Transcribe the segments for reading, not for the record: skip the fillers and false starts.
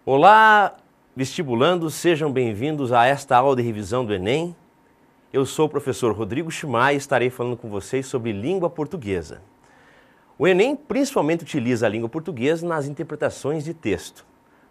Olá, vestibulandos, sejam bem-vindos a esta aula de revisão do Enem. Eu sou o professor Rodrigo Chimay e estarei falando com vocês sobre língua portuguesa. O Enem principalmente utiliza a língua portuguesa nas interpretações de texto.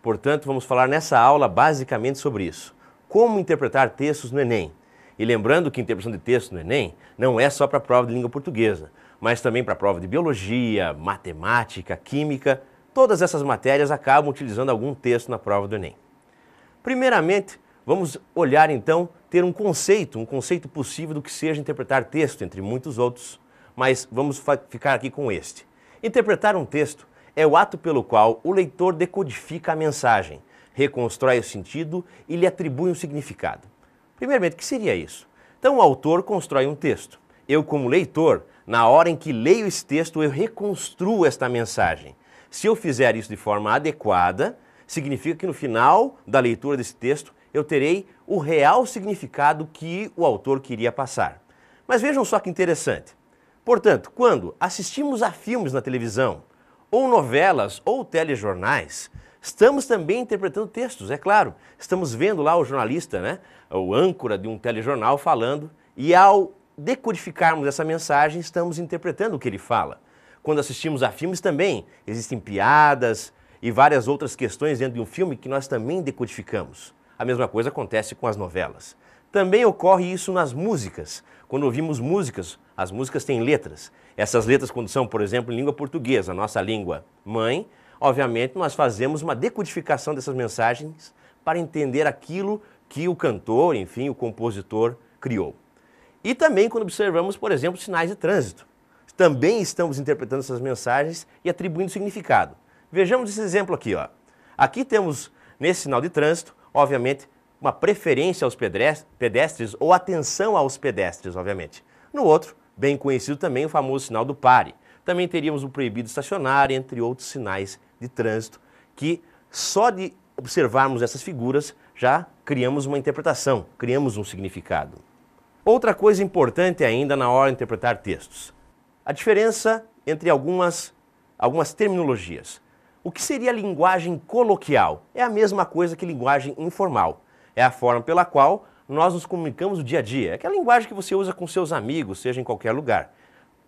Portanto, vamos falar nessa aula basicamente sobre isso. Como interpretar textos no Enem. E lembrando que interpretação de texto no Enem não é só para a prova de língua portuguesa, mas também para a prova de biologia, matemática, química. Todas essas matérias acabam utilizando algum texto na prova do Enem. Primeiramente, vamos olhar então, ter um conceito possível do que seja interpretar texto, entre muitos outros, mas vamos ficar aqui com este. Interpretar um texto é o ato pelo qual o leitor decodifica a mensagem, reconstrói o sentido e lhe atribui um significado. Primeiramente, o que seria isso? Então o autor constrói um texto. Eu, como leitor, na hora em que leio esse texto, eu reconstruo esta mensagem. Se eu fizer isso de forma adequada, significa que no final da leitura desse texto eu terei o real significado que o autor queria passar. Mas vejam só que interessante. Portanto, quando assistimos a filmes na televisão, ou novelas, ou telejornais, estamos também interpretando textos, é claro. Estamos vendo lá o jornalista, né, o âncora de um telejornal falando, e ao decodificarmos essa mensagem, estamos interpretando o que ele fala. Quando assistimos a filmes também, existem piadas e várias outras questões dentro de um filme que nós também decodificamos. A mesma coisa acontece com as novelas. Também ocorre isso nas músicas. Quando ouvimos músicas, as músicas têm letras. Essas letras, quando são, por exemplo, em língua portuguesa, a nossa língua mãe, obviamente nós fazemos uma decodificação dessas mensagens para entender aquilo que o cantor, enfim, o compositor criou. E também quando observamos, por exemplo, sinais de trânsito. Também estamos interpretando essas mensagens e atribuindo significado. Vejamos esse exemplo aqui, ó. Aqui temos, nesse sinal de trânsito, obviamente, uma preferência aos pedestres ou atenção aos pedestres, obviamente. No outro, bem conhecido também, o famoso sinal do pare. Também teríamos o proibido estacionar, entre outros sinais de trânsito, que só de observarmos essas figuras já criamos uma interpretação, criamos um significado. Outra coisa importante ainda na hora de interpretar textos. A diferença entre algumas terminologias. O que seria linguagem coloquial? É a mesma coisa que linguagem informal. É a forma pela qual nós nos comunicamos no dia a dia. É aquela linguagem que você usa com seus amigos, seja em qualquer lugar.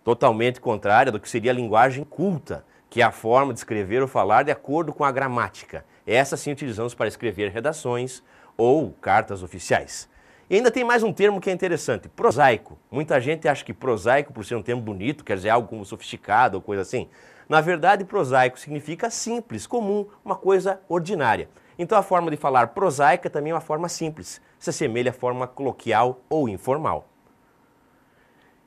Totalmente contrária do que seria a linguagem culta, que é a forma de escrever ou falar de acordo com a gramática. Essa sim utilizamos para escrever redações ou cartas oficiais. E ainda tem mais um termo que é interessante, prosaico. Muita gente acha que prosaico, por ser um termo bonito, quer dizer algo como sofisticado ou coisa assim. Na verdade, prosaico significa simples, comum, uma coisa ordinária. Então a forma de falar prosaica também é uma forma simples, se assemelha à forma coloquial ou informal.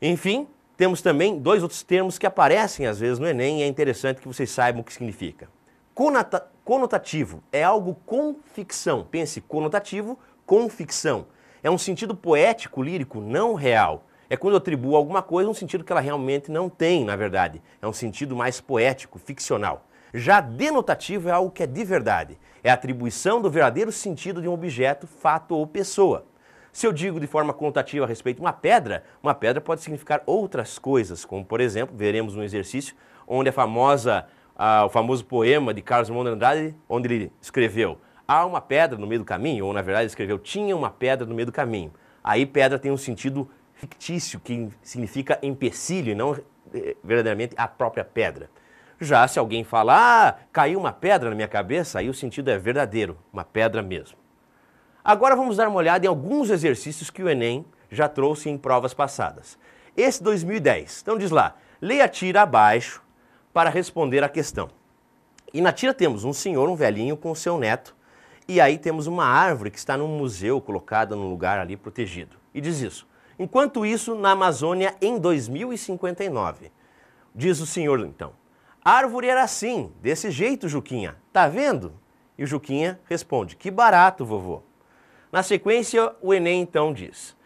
Enfim, temos também dois outros termos que aparecem às vezes no Enem e é interessante que vocês saibam o que significa. Conotativo é algo com ficção. Pense, conotativo com ficção. É um sentido poético, lírico, não real. É quando eu atribuo alguma coisa um sentido que ela realmente não tem, na verdade. É um sentido mais poético, ficcional. Já denotativo é algo que é de verdade. É a atribuição do verdadeiro sentido de um objeto, fato ou pessoa. Se eu digo de forma conotativa a respeito de uma pedra pode significar outras coisas, como por exemplo, veremos um exercício onde o famoso poema de Carlos Drummond de Andrade, onde ele escreveu: há uma pedra no meio do caminho, ou na verdade ele escreveu, tinha uma pedra no meio do caminho. Aí pedra tem um sentido fictício, que significa empecilho e não verdadeiramente a própria pedra. Já se alguém fala, caiu uma pedra na minha cabeça, aí o sentido é verdadeiro, uma pedra mesmo. Agora vamos dar uma olhada em alguns exercícios que o Enem já trouxe em provas passadas. Esse 2010, então diz lá, leia a tira abaixo para responder a questão. E na tira temos um senhor, um velhinho com o seu neto, e aí temos uma árvore que está num museu, colocada num lugar ali protegido. E diz isso: enquanto isso, na Amazônia, em 2059. Diz o senhor, então, a árvore era assim, desse jeito, Juquinha, tá vendo? E o Juquinha responde: que barato, vovô. Na sequência, o Enem então diz: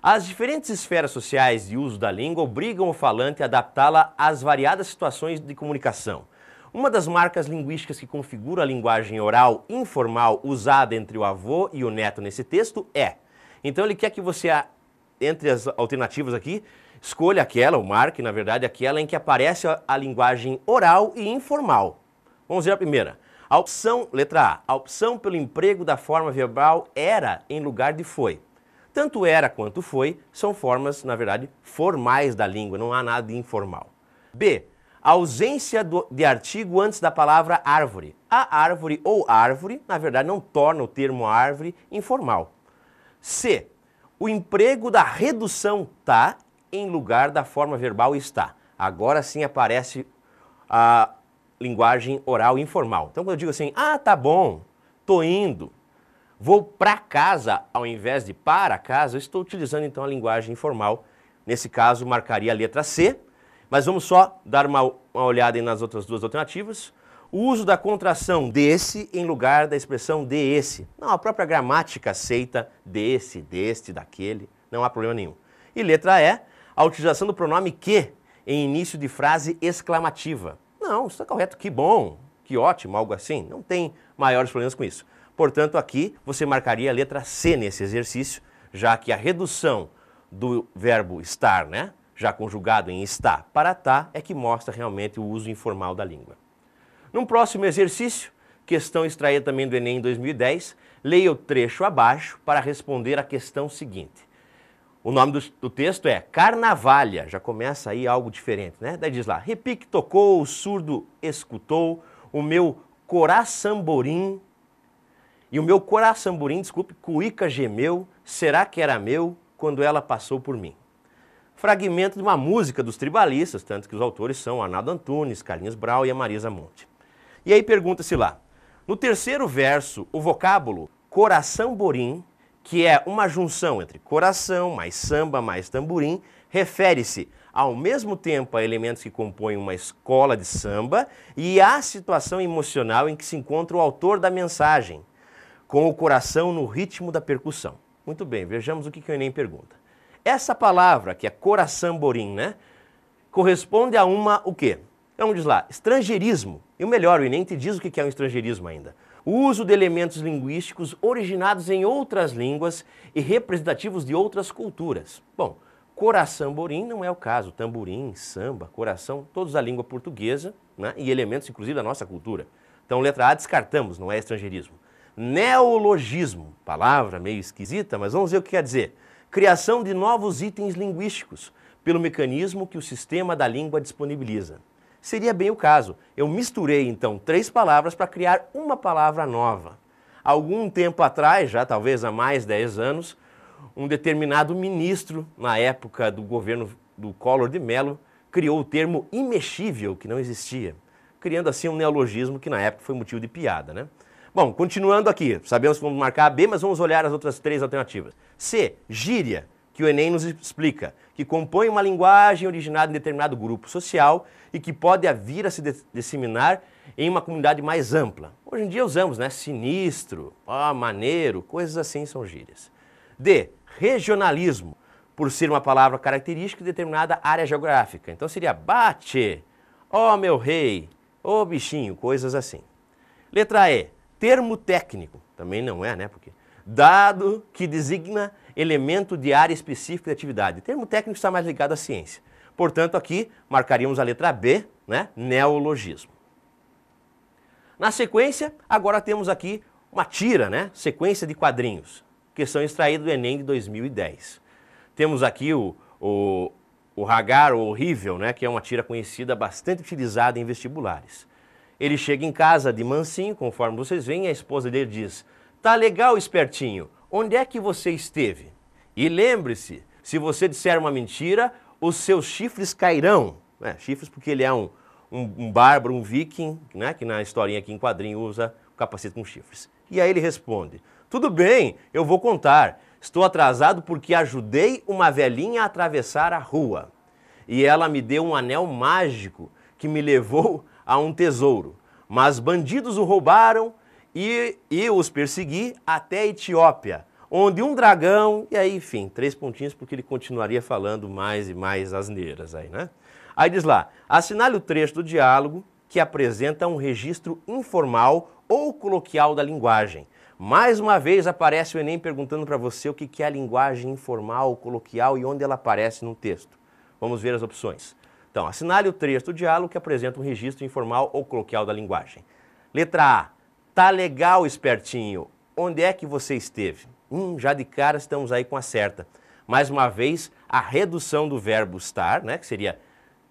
as diferentes esferas sociais de uso da língua obrigam o falante a adaptá-la às variadas situações de comunicação. Uma das marcas linguísticas que configura a linguagem oral informal usada entre o avô e o neto nesse texto é. Então ele quer que você, entre as alternativas aqui, escolha aquela, ou marque, na verdade, aquela em que aparece a linguagem oral e informal. Vamos ver a primeira. A opção, letra A, a opção pelo emprego da forma verbal era em lugar de foi. Tanto era quanto foi são formas, na verdade, formais da língua, não há nada de informal. B, a ausência de artigo antes da palavra árvore. A árvore ou árvore, na verdade, não torna o termo árvore informal. C, o emprego da redução tá em lugar da forma verbal está. Agora sim aparece a linguagem oral informal. Então, quando eu digo assim, ah, tá bom, tô indo, vou para casa ao invés de para casa, eu estou utilizando então a linguagem informal. Nesse caso, marcaria a letra C, mas vamos só dar uma olhada nas outras duas alternativas. O uso da contração desse em lugar da expressão de esse. Não, a própria gramática aceita desse, deste, daquele, não há problema nenhum. E letra E, a utilização do pronome que em início de frase exclamativa. Não, está correto, que bom, que ótimo, algo assim. Não tem maiores problemas com isso. Portanto, aqui você marcaria a letra C nesse exercício, já que a redução do verbo estar, né, já conjugado em está para tá, é que mostra realmente o uso informal da língua. Num próximo exercício, questão extraída também do Enem 2010, leia o trecho abaixo para responder a questão seguinte. O nome do texto é Carnavalha, já começa aí algo diferente, né? Daí diz lá, repique tocou, o surdo escutou, o meu coraçamborim, e o meu coraçamborim, desculpe, cuíca gemeu, será que era meu quando ela passou por mim? Fragmento de uma música dos tribalistas, tanto que os autores são Arnaldo Antunes, Carlinhos Brau e a Marisa Monte. E aí pergunta-se lá, no terceiro verso, o vocábulo coraçamborim, que é uma junção entre coração, mais samba, mais tamborim, refere-se ao mesmo tempo a elementos que compõem uma escola de samba e à situação emocional em que se encontra o autor da mensagem, com o coração no ritmo da percussão. Muito bem, vejamos o que o Enem pergunta. Essa palavra, que é coraçamborim, né, corresponde a uma, o quê? Então diz lá, estrangeirismo. E o melhor, o Enem te diz o que é um estrangeirismo ainda. O uso de elementos linguísticos originados em outras línguas e representativos de outras culturas. Bom, coraçamborim não é o caso. Tamborim, samba, coração, todos da língua portuguesa, né, e elementos inclusive da nossa cultura. Então letra A descartamos, não é estrangeirismo. Neologismo, palavra meio esquisita, mas vamos ver o que quer dizer. Criação de novos itens linguísticos pelo mecanismo que o sistema da língua disponibiliza. Seria bem o caso. Eu misturei, então, 3 palavras para criar uma palavra nova. Algum tempo atrás, já talvez há mais de 10 anos, um determinado ministro, na época do governo do Collor de Mello, criou o termo imexível, que não existia, criando assim um neologismo que na época foi motivo de piada, né? Bom, continuando aqui, sabemos que vamos marcar a B, mas vamos olhar as outras 3 alternativas. C, gíria, que o Enem nos explica, que compõe uma linguagem originada em determinado grupo social e que pode vir a se disseminar em uma comunidade mais ampla. Hoje em dia usamos, né? Sinistro, maneiro, coisas assim são gírias. D, regionalismo, por ser uma palavra característica de determinada área geográfica. Então seria bate, meu rei, bichinho, coisas assim. Letra E, termo técnico, também não é, né? Porque dado que designa elemento de área específica de atividade. O termo técnico está mais ligado à ciência. Portanto, aqui marcaríamos a letra B, né? Neologismo. Na sequência, agora temos aqui uma tira, né? Sequência de quadrinhos, questão extraída do Enem de 2010. Temos aqui o Hagar, o Horrível, né? Que é uma tira conhecida, bastante utilizada em vestibulares. Ele chega em casa de mansinho, conforme vocês veem, e a esposa dele diz, tá legal, espertinho, onde é que você esteve? E lembre-se, se você disser uma mentira, os seus chifres cairão. Chifres porque ele é um bárbaro, um viking, né, que na historinha aqui em quadrinho usa o capacete com chifres. E aí ele responde, tudo bem, eu vou contar, estou atrasado porque ajudei uma velhinha a atravessar a rua. E ela me deu um anel mágico que me levou a um tesouro. Mas bandidos o roubaram e eu os persegui até a Etiópia, onde um dragão, e aí, enfim, 3 pontinhos porque ele continuaria falando mais e mais asneiras aí, né? Aí diz lá, assinale o trecho do diálogo que apresenta um registro informal ou coloquial da linguagem. Mais uma vez aparece o Enem perguntando para você o que é a linguagem informal, coloquial e onde ela aparece no texto. Vamos ver as opções. Então, assinale o trecho do diálogo que apresenta um registro informal ou coloquial da linguagem. Letra A, Tá legal, espertinho. Onde é que você esteve? Já de cara estamos aí com a certa. Mais uma vez, a redução do verbo estar, né, que seria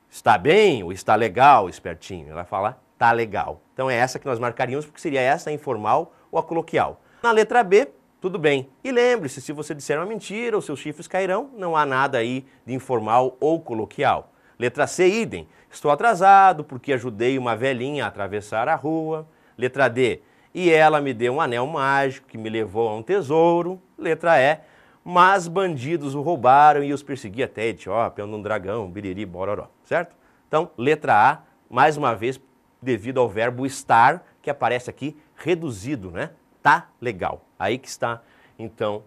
está bem ou está legal, espertinho. Ela fala tá legal. Então é essa que nós marcaríamos, porque seria essa a informal ou a coloquial. Na letra B, tudo bem. E lembre-se, se você disser uma mentira, os seus chifres cairão, não há nada aí de informal ou coloquial. Letra C, idem. Estou atrasado porque ajudei uma velhinha a atravessar a rua. Letra D, e ela me deu um anel mágico que me levou a um tesouro. Letra E, mas bandidos o roubaram e os persegui até a Etiópia, num dragão, biriri, bororó, certo? Então, letra A, mais uma vez, devido ao verbo estar, que aparece aqui reduzido, né? Tá legal. Aí que está, então,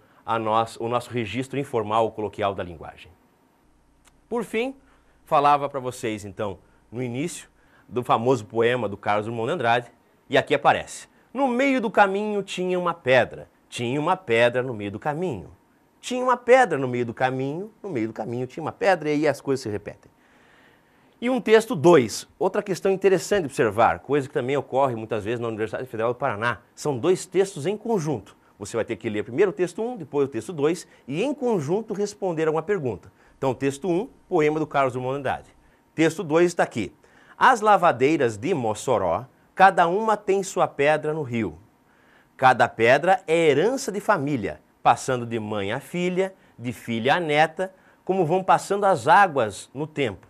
o nosso registro informal ou coloquial da linguagem. Por fim, falava para vocês, então, no início, do famoso poema do Carlos Drummond de Andrade, e aqui aparece. No meio do caminho tinha uma pedra no meio do caminho. Tinha uma pedra no meio do caminho tinha uma pedra, e aí as coisas se repetem. E um texto 2, outra questão interessante de observar, coisa que também ocorre muitas vezes na Universidade Federal do Paraná, são dois textos em conjunto. Você vai ter que ler primeiro o texto 1, depois o texto 2, e em conjunto responder a uma pergunta. Então, texto 1, poema do Carlos Drummond de Andrade. Texto 2 está aqui. As lavadeiras de Mossoró, cada uma tem sua pedra no rio. Cada pedra é herança de família, passando de mãe a filha, de filha a neta, como vão passando as águas no tempo.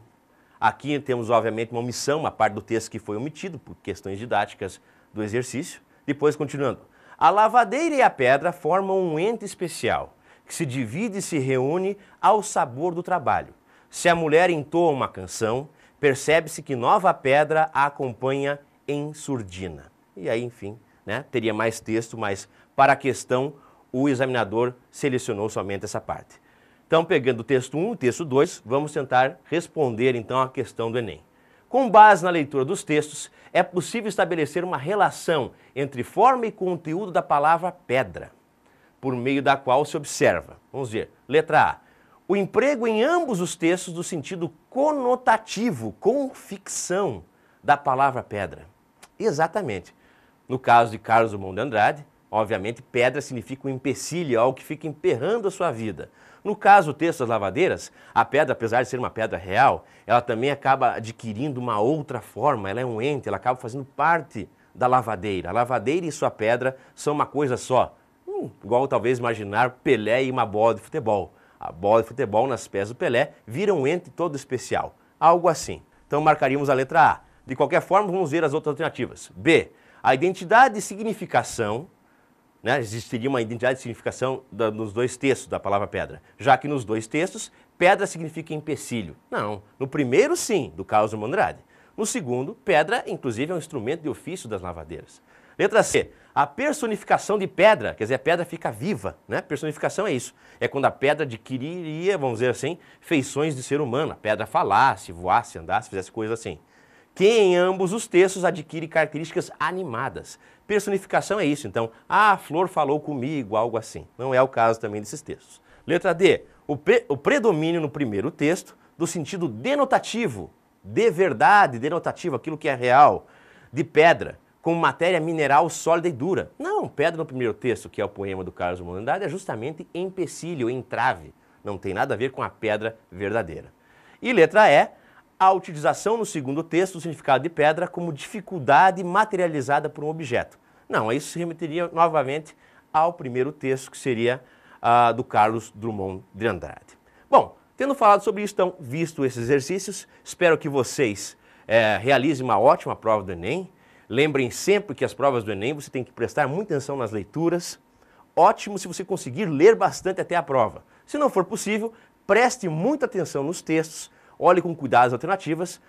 Aqui temos, obviamente, uma omissão, uma parte do texto que foi omitido por questões didáticas do exercício. Depois, continuando. A lavadeira e a pedra formam um ente especial, que se divide e se reúne ao sabor do trabalho. Se a mulher entoa uma canção, percebe-se que nova pedra a acompanha em surdina. E aí, enfim, né, teria mais texto, mas para a questão o examinador selecionou somente essa parte. Então, pegando o texto 1 e o texto 2, vamos tentar responder então a questão do Enem. Com base na leitura dos textos, é possível estabelecer uma relação entre forma e conteúdo da palavra pedra, por meio da qual se observa. Vamos ver. Letra A. O emprego em ambos os textos do sentido conotativo, com ficção, da palavra pedra. Exatamente. No caso de Carlos Drummond de Andrade, obviamente, pedra significa um empecilho, algo que fica emperrando a sua vida. No caso do texto das lavadeiras, a pedra, apesar de ser uma pedra real, ela também acaba adquirindo uma outra forma, ela é um ente, ela acaba fazendo parte da lavadeira. A lavadeira e sua pedra são uma coisa só. Igual talvez imaginar Pelé e uma bola de futebol. A bola de futebol nas pés do Pelé vira um ente todo especial. Algo assim. Então marcaríamos a letra A. De qualquer forma, vamos ver as outras alternativas. B. A identidade e significação, né? Existiria uma identidade e significação nos dois textos da palavra pedra, já que nos dois textos, pedra significa empecilho. Não, no primeiro sim, do Carlos Drummond de Andrade. No segundo, pedra, inclusive, é um instrumento de ofício das lavadeiras. Letra C, a personificação de pedra, quer dizer, a pedra fica viva, né? Personificação é isso, é quando a pedra adquiriria, vamos dizer assim, feições de ser humano, a pedra falasse, voasse, andasse, fizesse coisas assim. Que em ambos os textos adquire características animadas. Personificação é isso, então, a flor falou comigo, algo assim. Não é o caso também desses textos. Letra D, o predomínio no primeiro texto do sentido denotativo, de verdade, denotativo, aquilo que é real, de pedra, como matéria mineral sólida e dura. Não, pedra no primeiro texto, que é o poema do Carlos Drummond de Andrade, é justamente empecilho, entrave. Não tem nada a ver com a pedra verdadeira. E letra E, a utilização no segundo texto do significado de pedra como dificuldade materializada por um objeto. Não, isso se remeteria novamente ao primeiro texto, que seria do Carlos Drummond de Andrade. Bom, tendo falado sobre isso, então, visto esses exercícios, espero que vocês realizem uma ótima prova do Enem. Lembrem sempre que as provas do Enem você tem que prestar muita atenção nas leituras. Ótimo se você conseguir ler bastante até a prova. Se não for possível, preste muita atenção nos textos, olhe com cuidado as alternativas.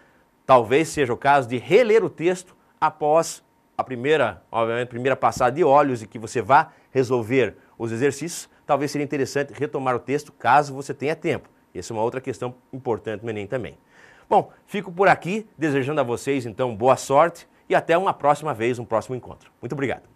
Talvez seja o caso de reler o texto após a primeira passada de olhos e que você vá resolver os exercícios. Talvez seria interessante retomar o texto caso você tenha tempo. Essa é uma outra questão importante no Enem também. Bom, fico por aqui desejando a vocês então boa sorte e até uma próxima vez, um próximo encontro. Muito obrigado.